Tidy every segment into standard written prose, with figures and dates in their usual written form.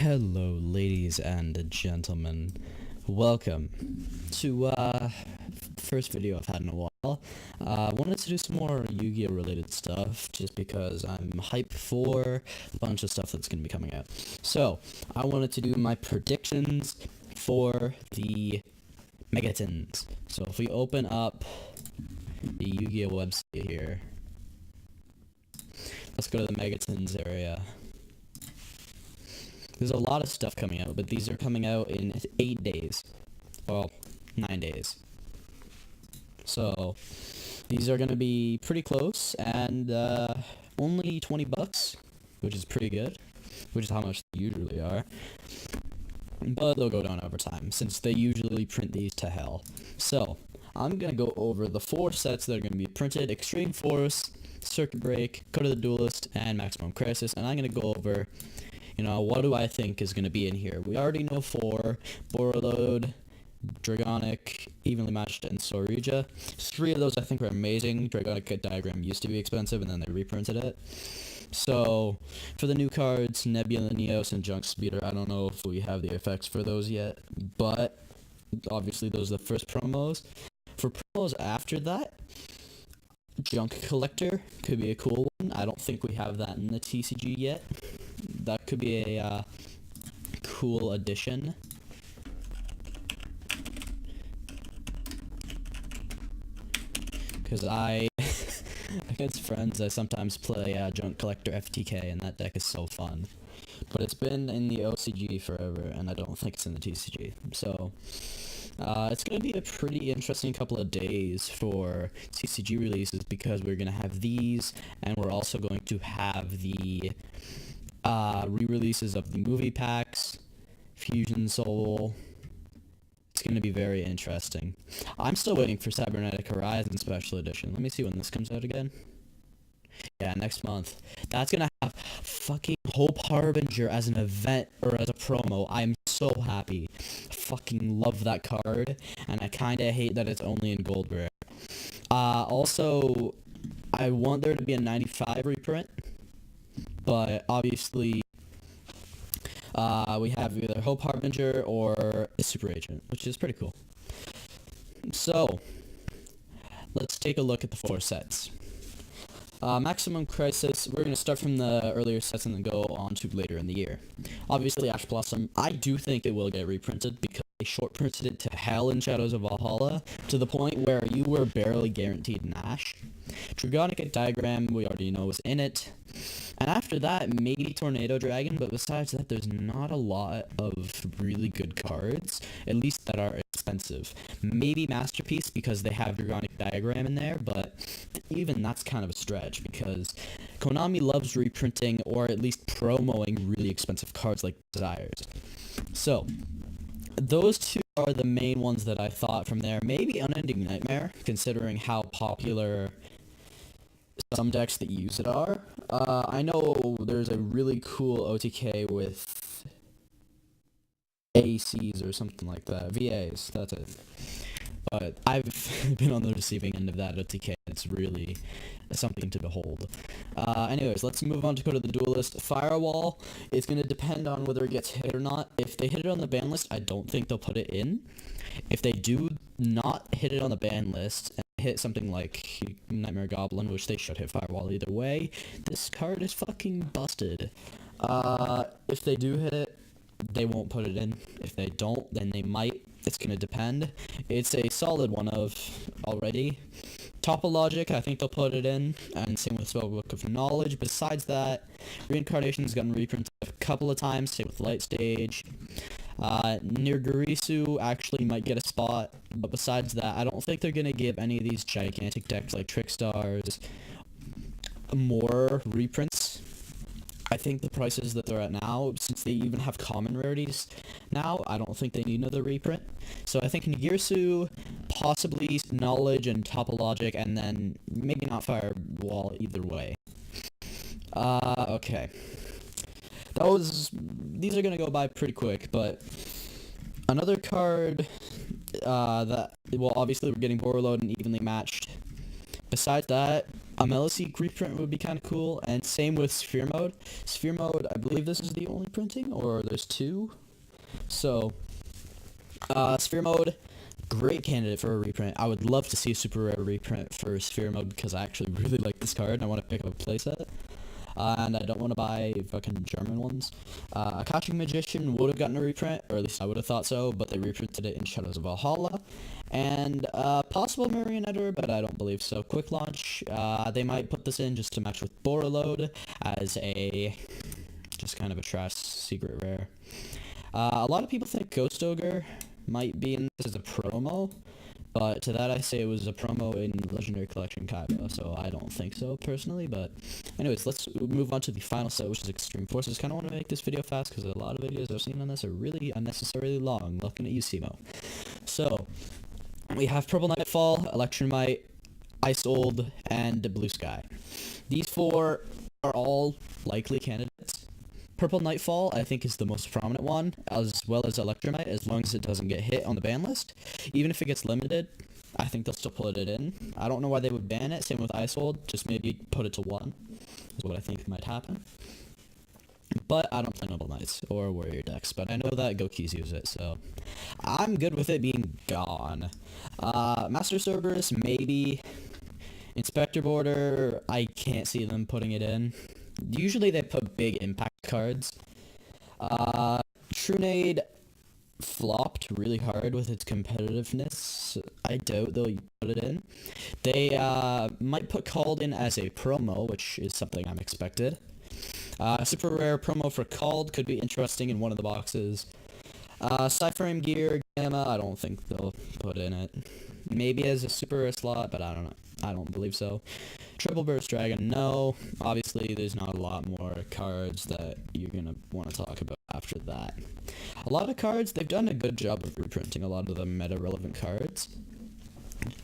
Hello, ladies and gentlemen. Welcome to first video I've had in a while. I wanted to do some more Yu-Gi-Oh related stuff just because I'm hyped for a bunch of stuff that's going to be coming out. So, I wanted to do my predictions for the Megatons. So if we open up the Yu-Gi-Oh website here, let's go to the Megatons area. There's a lot of stuff coming out, but these are coming out in 8 days. Well, 9 days. So, these are going to be pretty close, and only 20 bucks, which is pretty good, which is how much they usually are. But they'll go down over time, since they usually print these to hell. So, I'm going to go over the 4 sets that are going to be printed: Extreme Force, Circuit Break, Code of the Duelist, and Maximum Crisis, and I'm going to go over, what do I think is going to be in here. We already know 4, Borreload, Dragonic, Evenly Matched, and Soruja. 3 of those I think are amazing. Dragonic diagram used to be expensive, and then they reprinted it. So, for the new cards, Nebula, Neos, and Junk Speeder, I don't know if we have the effects for those yet, but obviously those are the first promos. For promos after that, Junk Collector could be a cool one. I don't think we have that in the TCG yet. That could be a cool addition. Because against friends, I sometimes play Junk Collector FTK, and that deck is so fun. But it's been in the OCG forever, and I don't think it's in the TCG. So, it's going to be a pretty interesting couple of days for TCG releases, because we're going to have these, and we're also going to have the re-releases of the movie packs, Fusion Soul. It's going to be very interesting. I'm still waiting for Cybernetic Horizon Special Edition. Let me see when this comes out again. Yeah, next month. That's going to have fucking Hope Harbinger as an event, or as a promo. I'm so happy. I fucking love that card, and I kind of hate that it's only in gold rare. Also, I want there to be a 95 reprint, but obviously, we have either Hope Harbinger or a Super Agent, which is pretty cool. So, let's take a look at the 4 sets. Maximum Crisis, we're going to start from the earlier sets and then go on to later in the year. Obviously, Ash Blossom, I do think it will get reprinted, because they short printed it to hell in Shadows of Valhalla, to the point where you were barely guaranteed an Ash. Dragonic Diagram, we already know is in it. And after that, maybe Tornado Dragon, but besides that, there's not a lot of really good cards, at least that are expensive. Maybe Masterpiece, because they have Dragonic Diagram in there, but even that's kind of a stretch, because Konami loves reprinting, or at least promoting really expensive cards like Desires. So, those 2 are the main ones that I thought from there. Maybe Unending Nightmare, considering how popular some decks that use it are. I know there's a really cool OTK with ACs or something like that. VAs, that's it. But I've been on the receiving end of that OTK. It's really something to behold. Anyways, let's move on to Code of the Duelist. Firewall, it's going to depend on whether it gets hit or not. If they hit it on the ban list, I don't think they'll put it in. If they do not hit it on the ban list, and hit something like Nightmare Goblin, which they should hit Firewall either way, this card is fucking busted. If they do hit it, they won't put it in. If they don't, then they might. It's gonna depend. It's a solid one of already. Topologic, I think they'll put it in, and same with Spellbook of Knowledge. Besides that, Reincarnation's gotten reprinted a couple of times, same with Light Stage. Nirgarisu actually might get a spot, but besides that, I don't think they're gonna give any of these gigantic decks like Trickstars more reprints. I think the prices that they're at now, since they even have common rarities now, I don't think they need another reprint. So I think Nigirsu, possibly Knowledge and Topologic, and then maybe not Firewall either way. Okay. These are gonna go by pretty quick, but another card well, obviously we're getting Borreload and Evenly Matched. Besides that, A Meloseek reprint would be kind of cool, and same with Sphere Mode. Sphere Mode, I believe this is the only printing, or there's two. So, Sphere Mode, great candidate for a reprint. I would love to see a super rare reprint for Sphere Mode because I actually really like this card and I want to pick up a playset. And I don't want to buy fucking German ones. Akashic Magician would have gotten a reprint, or at least I would have thought so, but they reprinted it in Shadows of Valhalla. And possible Marionettor, but I don't believe so. Quick Launch, they might put this in just to match with Borreload as a just kind of a trash secret rare. A lot of people think Ghost Ogre might be in this as a promo, but to that I say it was a promo in Legendary Collection Kaiba, so I don't think so personally. But anyways, let's move on to the final set, which is Extreme Forces. Kind of want to make this video fast because a lot of videos I've seen on this are really unnecessarily long. Looking at you, Simo. So we have Purple Nightfall, Electromite, Ice Old, and Blue Sky. These four are all likely candidates. Purple Nightfall, I think, is the most prominent one, as well as Electromite, as long as it doesn't get hit on the ban list. Even if it gets limited, I think they'll still put it in. I don't know why they would ban it, same with Ice Old, just maybe put it to 1, is what I think might happen. But I don't play Noble Knights or Warrior decks, but I know that Gokis use it, so I'm good with it being gone. Master Cerberus, maybe. Inspector Border, I can't see them putting it in. Usually they put big impact cards. Trunade flopped really hard with its competitiveness. I doubt they'll put it in. They might put Called in as a promo, which is something I'm expected. Super rare promo for Called could be interesting in one of the boxes. Cyframe Gear, Gamma, I don't think they'll put in it. Maybe as a super rare slot, but I don't know. I don't believe so. Triple Burst Dragon, no. Obviously, there's not a lot more cards that you're going to want to talk about after that. A lot of cards, they've done a good job of reprinting a lot of the meta-relevant cards.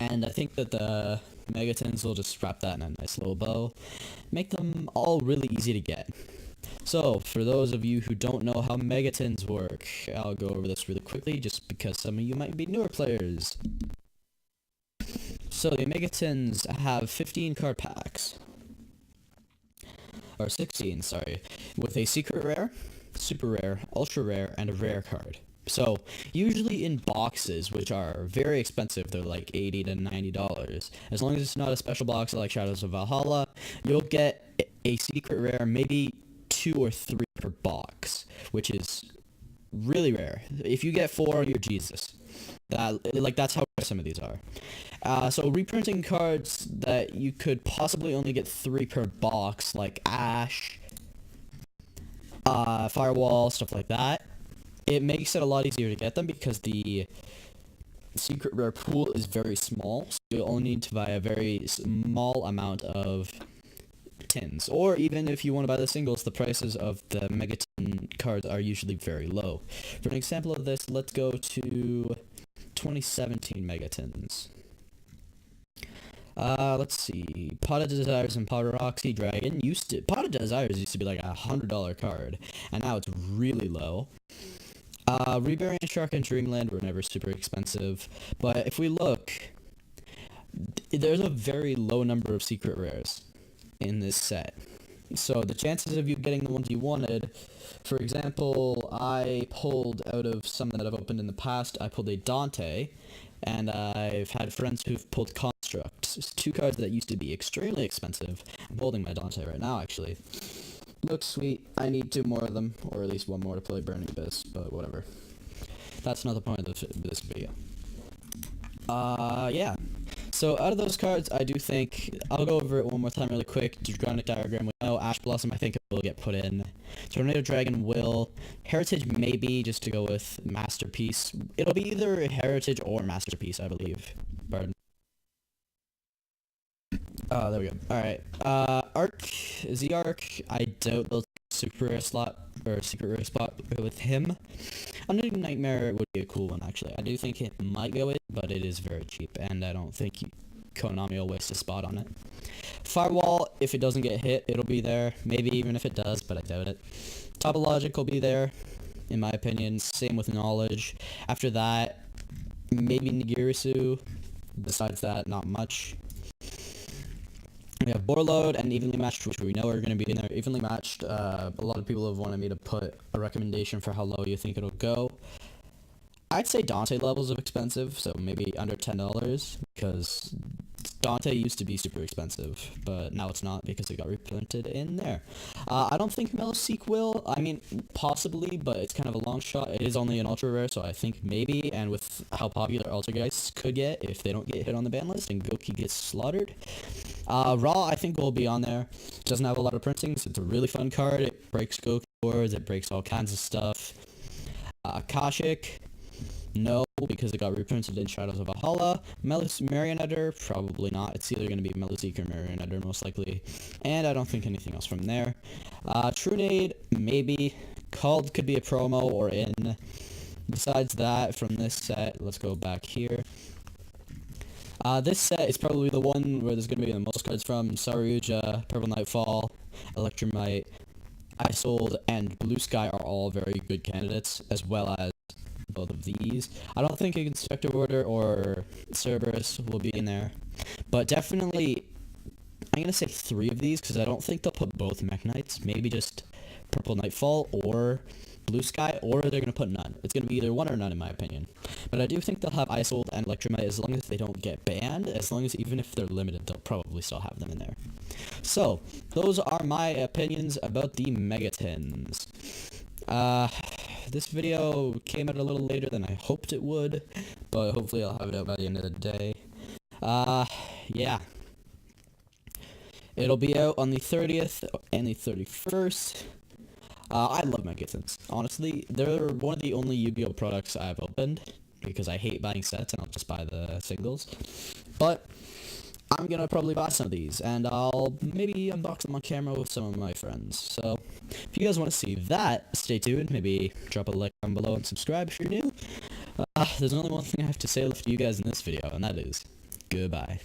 And I think that the Megatons will just wrap that in a nice little bow. Make them all really easy to get. So, for those of you who don't know how Megatons work, I'll go over this really quickly just because some of you might be newer players. So, the Megatons have 15 card packs. Or 16, sorry. With a secret rare, super rare, ultra rare, and a rare card. So, usually in boxes, which are very expensive, they're like $80 to $90. As long as it's not a special box like Shadows of Valhalla, you'll get a secret rare, maybe 2 or 3 per box, which is really rare. If you get 4, you're Jesus. That's how rare some of these are. So reprinting cards that you could possibly only get 3 per box, like Ash, Firewall, stuff like that, it makes it a lot easier to get them because the secret rare pool is very small, so you'll only need to buy a very small amount of tins. Or even if you want to buy the singles, the prices of the Megaton cards are usually very low. For an example of this, let's go to 2017 Megatons. Let's see. Pot of Desires and Roxy Dragon Pot of Desires used to be like a $100 card, and now it's really low. Rebarian Shark and Dreamland were never super expensive, but if we look, there's a very low number of secret rares in this set. So the chances of you getting the ones you wanted, for example, I pulled out of some that I've opened in the past, I pulled a Dante, and I've had friends who've pulled Construct, 2 cards that used to be extremely expensive. I'm holding my Dante right now, actually. Looks sweet. I need 2 more of them, or at least 1 more to play Burning Abyss, but whatever. That's not the point of this video. Yeah. So out of those cards, I do think, I'll go over it one more time really quick. Dragonic Diagram, we know. Ash Blossom, I think it will get put in. Tornado Dragon will. Heritage, maybe, just to go with Masterpiece. It'll be either Heritage or Masterpiece, I believe. Pardon. There we go. Alright. Arc, Z-Arc, I doubt they'll super rare slot, or secret rare spot with him. Unending Nightmare would be a cool one, actually. I do think it might go in, but it is very cheap, and I don't think Konami will waste a spot on it. Firewall, if it doesn't get hit, it'll be there. Maybe even if it does, but I doubt it. Topologic will be there, in my opinion. Same with Knowledge. After that, maybe Nigirisu. Besides that, not much. We have Borload and Evenly Matched, which we know are going to be in there. Evenly Matched, a lot of people have wanted me to put a recommendation for how low you think it'll go. I'd say Dante levels of expensive, so maybe under $10, because Dante used to be super expensive, but now it's not because it got reprinted in there. I don't think Meloseek will. I mean, possibly, but it's kind of a long shot. It is only an ultra rare, so I think maybe, and with how popular Altergeists could get if they don't get hit on the ban list and Goki gets slaughtered. Raw, I think, will be on there. Doesn't have a lot of printings. It's a really fun card. It breaks Goki boards. It breaks all kinds of stuff. Akashic, no, because it got reprinted in Shadows of Valhalla. Marionetter, probably not. It's either going to be Meloseek or Marionetter, most likely. And I don't think anything else from there. Trunade, maybe. Called could be a promo or in. Besides that, from this set, let's go back here. This set is probably the one where there's going to be the most cards from. Saruja, Purple Nightfall, Electromite, Isold, and Blue Sky are all very good candidates, as well as both of these. I don't think Inspector Order or Cerberus will be in there, but definitely I'm gonna say 3 of these because I don't think they'll put both Mech Knights. Maybe just Purple Nightfall or Blue Sky, or they're gonna put none. It's gonna be either one or none in my opinion. But I do think they'll have Isold and Electromite as long as they don't get banned. As long as even if they're limited, they'll probably still have them in there. So those are my opinions about the Megatins. This video came out a little later than I hoped it would, but hopefully I'll have it out by the end of the day. Yeah. It'll be out on the 30th and the 31st. I love Megatins. Honestly, they're one of the only Yu-Gi-Oh! Products I've opened, because I hate buying sets and I'll just buy the singles. But I'm gonna probably buy some of these, and I'll maybe unbox them on camera with some of my friends. So, if you guys want to see that, stay tuned. Maybe drop a like down below and subscribe if you're new. There's only one thing I have to say left to you guys in this video, and that is goodbye.